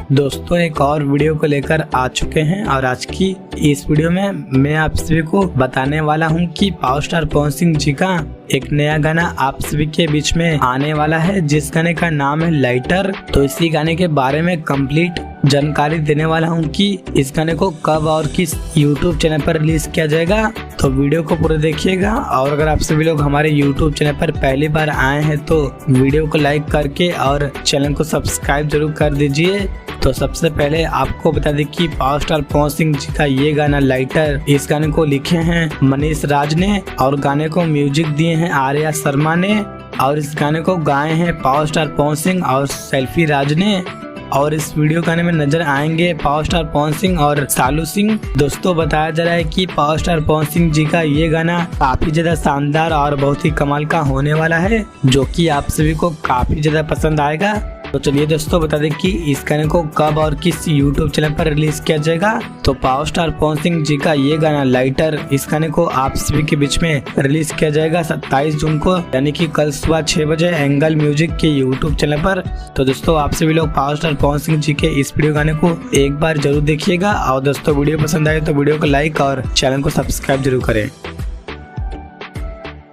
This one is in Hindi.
दोस्तों एक और वीडियो को लेकर आ चुके हैं और आज की इस वीडियो में मैं आप सभी को बताने वाला हूं कि पावर स्टार पवन सिंह जी का एक नया गाना आप सभी के बीच में आने वाला है, जिस गाने का नाम है लाइटर। तो इसी गाने के बारे में कंप्लीट जानकारी देने वाला हूं कि इस गाने को कब और किस YouTube चैनल पर रिलीज किया जाएगा। तो वीडियो को पूरा देखिएगा और अगर आप सभी लोग हमारे YouTube चैनल पर पहली बार आए हैं तो वीडियो को लाइक करके और चैनल को सब्सक्राइब जरूर कर दीजिए। तो सबसे पहले आपको बता दें कि पावर स्टार पवन सिंह जी का ये गाना लाइटर, इस गाने को लिखे हैं मनीष राज ने और गाने को म्यूजिक दिए हैं आर्या शर्मा ने और इस गाने को गाए हैं पावर स्टार पवन सिंह और सेल्फी राज ने। और इस वीडियो गाने में नजर आएंगे पावर स्टार पवन सिंह और सालू सिंह। दोस्तों बताया जा रहा है कि पावर स्टार पवन सिंह जी का ये गाना काफी ज्यादा शानदार और बहुत ही कमाल का होने वाला है, जो कि आप सभी को काफी ज्यादा पसंद आएगा। तो चलिए दोस्तों बता दें कि इस गाने को कब और किस YouTube चैनल पर रिलीज किया जाएगा। तो पावर स्टार पवन सिंह जी का ये गाना लाइटर, इस गाने को आप सभी के बीच में रिलीज किया जाएगा 27 जून को, यानी कि कल सुबह 6 बजे एंगल म्यूजिक के YouTube चैनल पर। तो दोस्तों आप सभी लोग पावर स्टार पवन सिंह जी के इस वीडियो गाने को एक बार जरूर देखिएगा और दोस्तों वीडियो पसंद आए तो वीडियो को लाइक और चैनल को सब्सक्राइब जरूर करें।